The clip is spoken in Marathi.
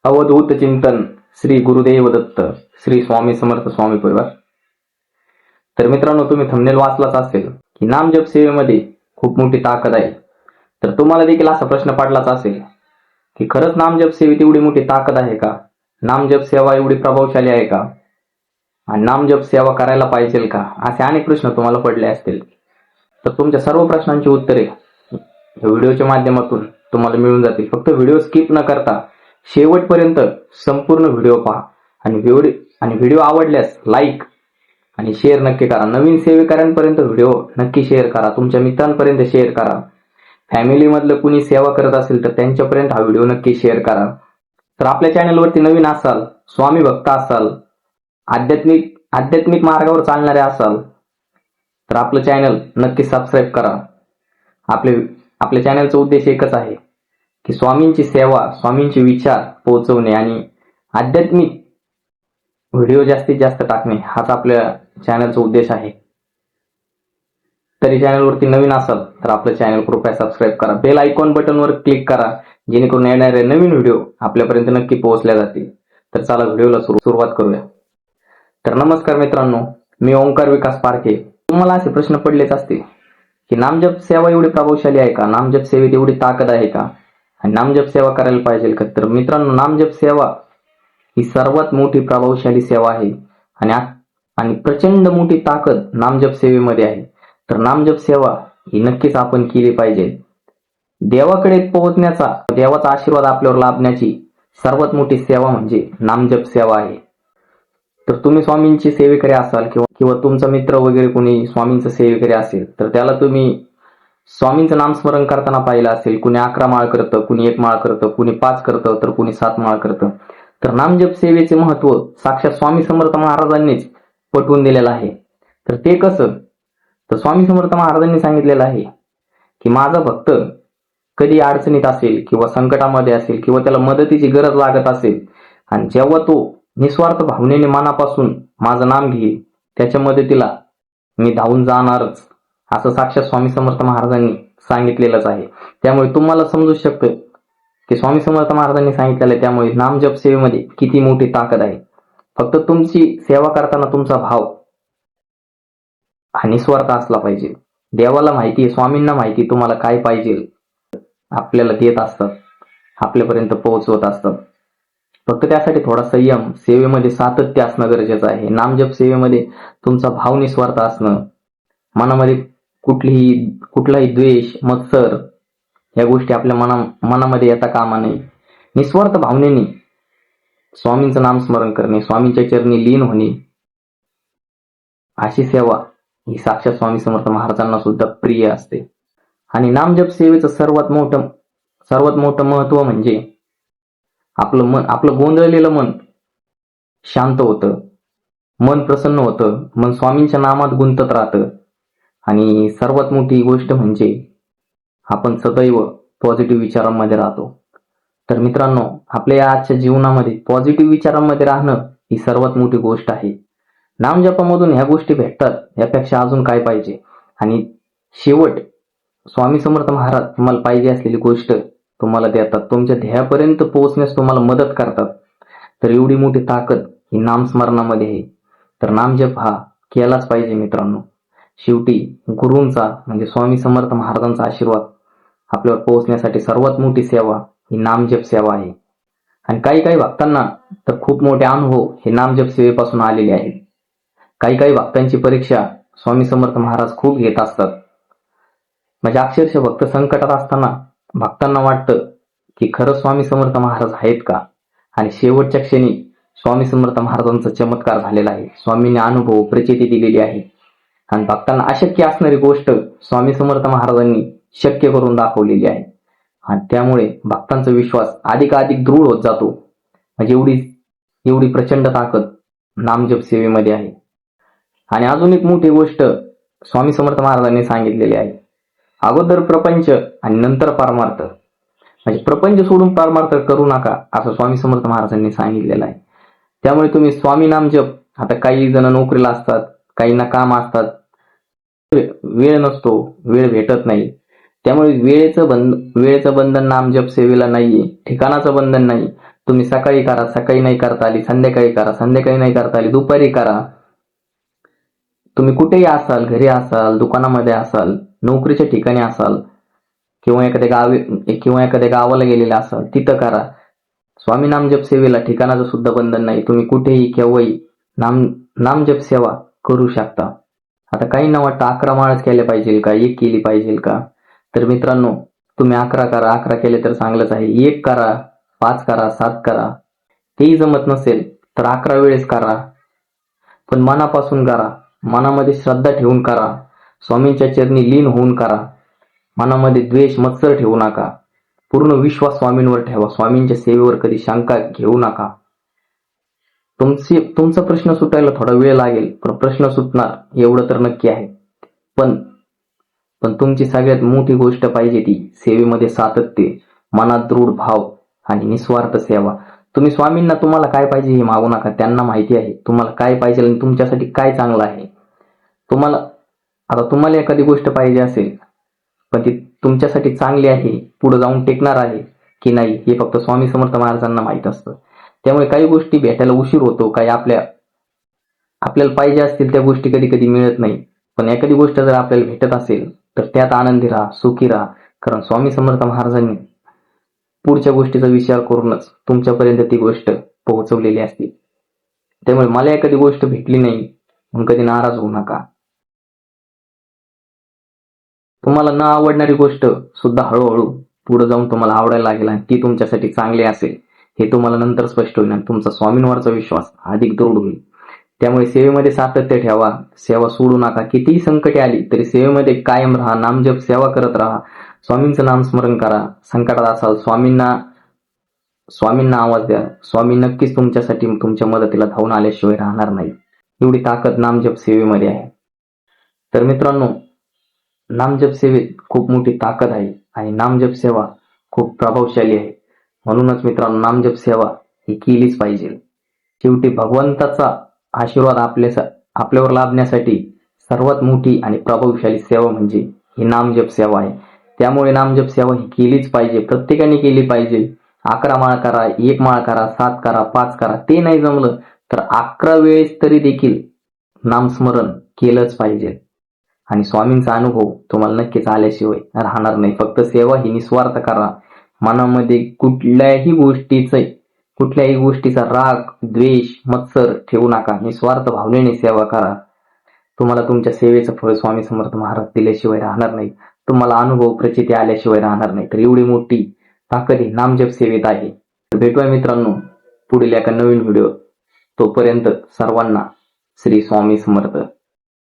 अवधूत चिंतन श्री गुरुदेव दत्त श्री स्वामी समर्थ स्वामी परिवार. तर मित्रांनो, तुम्ही थंबनेल वाचलाच असेल की नामजप सेवेमध्ये खूप मोठी ताकद आहे. तर तुम्हाला देखील असा प्रश्न पडलाच असेल की खरंच नामजप सेवेत एवढी मोठी ताकद आहे का? नामजप सेवा एवढी प्रभावशाली आहे का? आणि नामजप सेवा करायला पाहिजे का? असे अनेक प्रश्न तुम्हाला पडले असतील. तर तुमच्या सर्व प्रश्नांची उत्तरे या व्हिडिओच्या माध्यमातून तुम्हाला मिळून जातील. फक्त व्हिडिओ स्किप न करता शेवटपर्यंत संपूर्ण व्हिडिओ पहा आणि व्हिडिओ आवडल्यास लाईक आणि शेअर नक्की करा. नवीन सेवेकऱ्यांपर्यंत व्हिडिओ नक्की शेअर करा, तुमच्या मित्रांपर्यंत शेअर करा. फॅमिलीमधलं कुणी सेवा करत असेल तर त्यांच्यापर्यंत हा व्हिडिओ नक्की शेअर करा. तर आपल्या चॅनलवरती नवीन असाल, स्वामी भक्त असाल, आध्यात्मिक मार्गावर चालणारे असाल तर आपलं चॅनल नक्की सबस्क्राईब करा. आपल्या चॅनलचा उद्देश एकच आहे की स्वामींची सेवा, स्वामींचे विचार पोहोचवणे आणि आध्यात्मिक व्हिडिओ जास्तीत जास्त टाकणे हाच आपल्या चॅनलचा उद्देश आहे. तरी चॅनलवरती नवीन असाल तर आपलं चॅनल कृपया सबस्क्राईब करा. बेल आयकॉन बटनवर क्लिक करा जेणेकरून येणारे नवीन व्हिडिओ आपल्यापर्यंत नक्की पोहोचल्या जातील. तर चला व्हिडिओला सुरुवात करूया. तर नमस्कार मित्रांनो, मी ओंकार विकास पारखे. तुम्हाला असे प्रश्न पडलेच असतील की नामजप सेवा एवढी प्रभावशाली आहे का? नामजप सेवेत एवढी ताकद आहे का? आणि नामजप सेवा करायला पाहिजे का? तर मित्रांनो, नामजप सेवा ही सर्वात मोठी प्रभावशाली सेवा आहे आणि प्रचंड मोठी ताकद नामजप सेवेमध्ये आहे. तर नामजप सेवा ही नक्कीच आपण केली पाहिजे. देवाकडे पोहोचण्याचा, देवाचा आशीर्वाद आपल्यावर लाभण्याची सर्वात मोठी सेवा म्हणजे नामजप सेवा आहे. तर तुम्ही स्वामींची सेवेकरी असाल किंवा तुमचा मित्र वगैरे कोणी स्वामींचं सेवेकरी असेल तर त्याला तुम्ही स्वामींचं नामस्मरण करताना पाहिलं असेल. कुणी 11 माळ करतं, कुणी 1 माळ करतं, कुणी 5 करतं, तर कुणी 7 माळ करतं. तर नामजप सेवेचे महत्व साक्षात स्वामी समर्थ महाराजांनीच पटवून दिलेलं आहे. तर ते कसं? तर स्वामी समर्थ महाराजांनी सांगितलेलं आहे की माझा भक्त कधी अडचणीत असेल किंवा संकटामध्ये असेल किंवा त्याला मदतीची गरज लागत असेल आणि जेव्हा तो निस्वार्थ भावनेने मनापासून माझं नाम घेईल त्याच्या मदतीला मी धावून जाणारच, असं साक्षात स्वामी समर्थ महाराजांनी सांगितलेलंच आहे. त्यामुळे तुम्हाला समजू शकतं की स्वामी समर्थ महाराजांनी सांगितलेलं आहे. त्यामुळे नामजप सेवेमध्ये किती मोठी ताकद आहे. फक्त तुमची सेवा करताना तुमचा भाव हा निस्वार्थ असला पाहिजे. देवाला माहिती आहे, स्वामींना माहिती तुम्हाला काय पाहिजे, आपल्याला देत असतात, आपल्यापर्यंत पोहोचवत असतात. फक्त त्यासाठी थोडा संयम, सेवेमध्ये सातत्य असणं गरजेचं आहे. नामजप सेवेमध्ये तुमचा भाव निस्वार्थ असणं, मनामध्ये कुठलाही द्वेष, मत्सर या गोष्टी आपल्या मनामध्ये येता कामा नये. निस्वार्थ भावनेने स्वामींचं नामस्मरण करणे, स्वामींच्या चरणी लीन होणे, अशी सेवा ही साक्षात स्वामी समर्थ महाराजांना सुद्धा प्रिय असते. आणि नामजप सेवेचं सर्वात मोठं महत्व म्हणजे आपलं गोंधळलेलं मन शांत होतं, मन प्रसन्न होतं, मन स्वामींच्या नामात गुंतत राहतं. आणि सर्वात मोठी गोष्ट म्हणजे आपण सदैव पॉझिटिव्ह विचारांमध्ये राहतो. तर मित्रांनो, आपल्या या आजच्या जीवनामध्ये पॉझिटिव्ह विचारांमध्ये राहणं ही सर्वात मोठी गोष्ट आहे. नामजपामधून ह्या गोष्टी भेटतात, यापेक्षा अजून काय पाहिजे? आणि शेवट स्वामी समर्थ महाराज तुम्हाला पाहिजे असलेली गोष्ट तुम्हाला देतात, तुमच्या ध्येयापर्यंत पोहोचण्यास तुम्हाला मदत करतात. तर एवढी मोठी ताकद ही नामस्मरणामध्ये आहे. तर नामजप हा केलाच पाहिजे मित्रांनो. शेवटी गुरूंचा म्हणजे स्वामी समर्थ महाराजांचा आशीर्वाद आपल्यावर पोहोचण्यासाठी सर्वात मोठी सेवा ही नामजप सेवा आहे. आणि काही भक्तांना तर खूप मोठे अनुभव हे नामजप सेवेपासून आलेले आहेत. काही भक्तांची परीक्षा स्वामी समर्थ महाराज खूप घेत असतात. म्हणजे अक्षरशः भक्त संकटात असताना भक्तांना वाटतं की खरं स्वामी समर्थ महाराज आहेत का? आणि शेवटच्या क्षणी स्वामी समर्थ महाराजांचा चमत्कार झालेला आहे. स्वामींनी अनुभव, प्रचिती दिलेली आहे आणि भक्तांना अशक्य असणारी गोष्ट स्वामी समर्थ महाराजांनी शक्य करून दाखवलेली आहे. आणि त्यामुळे भक्तांचा विश्वास अधिकाधिक दृढ होत जातो. म्हणजे एवढी प्रचंड ताकद नामजप सेवेमध्ये आहे. आणि अजून एक मोठी गोष्ट स्वामी समर्थ महाराजांनी सांगितलेली आहे, अगोदर प्रपंच आणि नंतर परमार्थ. म्हणजे प्रपंच सोडून परमार्थ करू नका, असं स्वामी समर्थ महाराजांनी सांगितलेलं आहे. त्यामुळे तुम्ही स्वामी नामजप, आता काही जण नोकरीला असतात, काहींना काम असतात, वेळ नसतो, वेळ भेटत नाही. त्यामुळे वेळेचं बंधन नामजप सेवेला नाहीये, ठिकाणाचं बंधन नाही. तुम्ही सकाळी करा, सकाळी नाही करता आली संध्याकाळी करा, संध्याकाळी नाही करता आली दुपारी करा. तुम्ही कुठेही असाल, घरी असाल, दुकानामध्ये असाल, नोकरीच्या ठिकाणी असाल किंवा एखाद्या गावाला गेलेला असाल तिथं करा. स्वामी नामजप सेवेला ठिकाणाचं सुद्धा बंधन नाही. तुम्ही कुठेही केव्हाही नामजप सेवा करू शकता. आता काहींना वाटतं 11 माळच केल्या पाहिजे का, 1 केली पाहिजे का? तर मित्रांनो, तुम्ही 11 करा, 11 केले तर चांगलंच आहे. 1 करा, 5 करा, 7 करा. तेही जमत नसेल तर 11 वेळेस करा, पण मनापासून करा. मनामध्ये श्रद्धा ठेवून करा. स्वामींच्या चरणी लीन होऊन करा. मनामध्ये द्वेष मत्सर ठेवू नका. पूर्ण विश्वास स्वामींवर ठेवा. स्वामींच्या सेवेवर कधी शंका घेऊ नका. तुमचा प्रश्न सुटायला थोडा वेळ लागेल, पण प्रश्न सुटणार एवढं तर नक्की आहे. पण तुमची सगळ्यात मोठी गोष्ट पाहिजे ती सेवेमध्ये सातत्य, मनात दृढ भाव आणि निस्वार्थ सेवा. तुम्ही स्वामींना तुम्हाला काय पाहिजे हे मागू नका. त्यांना माहिती आहे तुम्हाला काय पाहिजे आणि तुमच्यासाठी काय चांगलं आहे. तुम्हाला एखादी गोष्ट पाहिजे असेल, पण ती तुमच्यासाठी चांगली आहे, पुढे जाऊन टेकणार आहे की नाही हे फक्त स्वामी समर्थ महाराजांना माहीत असतं. त्यामुळे काही गोष्टी भेटायला उशीर होतो, काही आपल्याला पाहिजे असतील त्या गोष्टी कधी कधी मिळत नाही. पण एखादी गोष्ट जर आपल्याला भेटत असेल तर त्यात आनंदी राहा, सुखी राहा. कारण स्वामी समर्थ महाराजांनी पुढच्या गोष्टीचा विचार करूनच तुमच्यापर्यंत ती गोष्ट पोहोचवलेली असते. त्यामुळे मला एखादी गोष्ट भेटली नाही म्हणून कधी नाराज होऊ नका. तुम्हाला न आवडणारी गोष्ट सुद्धा हळूहळू पुढे जाऊन तुम्हाला आवडायला लागेल आणि ती तुमच्यासाठी चांगली असेल हे तुम्हाला नंतर स्पष्ट होईल आणि तुमचा स्वामींवरचा विश्वास अधिक दृढ होईल. त्यामुळे सेवेमध्ये सातत्य ठेवा, सेवा सोडू नका. कितीही संकटे आली तरी सेवेमध्ये कायम राहा, नामजप सेवा करत राहा, स्वामींचं नामस्मरण करा. संकटात असाल स्वामींना आवाज द्या. स्वामी नक्कीच तुमच्यासाठी तुमच्या मदतीला धावून आल्याशिवाय राहणार नाही. एवढी ताकद नामजप सेवेमध्ये आहे. तर मित्रांनो, नामजप सेवेत खूप मोठी ताकद आहे आणि नामजप सेवा खूप प्रभावशाली आहे. म्हणूनच मित्रांनो, नामजप सेवा ही केलीच पाहिजे. शेवटी भगवंताचा आशीर्वाद आपल्यावर लाभण्यासाठी सर्वात मोठी आणि प्रभावशाली सेवा म्हणजे ही नामजप सेवा आहे. त्यामुळे नामजप सेवा ही केलीच पाहिजे, प्रत्येकाने केली पाहिजे. 11 माळ करा, 1 माळ करा, 7 करा, 5 करा. ते नाही जमलं तर 11 वेळेस तरी देखील नामस्मरण केलंच पाहिजे. आणि स्वामींचा अनुभव तुम्हाला नक्कीच आल्याशिवाय राहणार नाही. फक्त सेवा ही निस्वार्थ करा. मनामध्ये कुठल्याही गोष्टीचा राग, द्वेष, मत्सर ठेवू नका. निस्वार्थ भावनेने सेवा करा. तुम्हाला तुमच्या सेवेचं फळ स्वामी समर्थ महाराज दिल्याशिवाय राहणार नाही. तुम्हाला अनुभव, प्रचिती आल्याशिवाय राहणार नाही. तर एवढी मोठी ताकद ही नामजप सेवेत आहे. तर भेटूया मित्रांनो पुढील एका नवीन व्हिडिओ. तोपर्यंत सर्वांना श्री स्वामी समर्थ.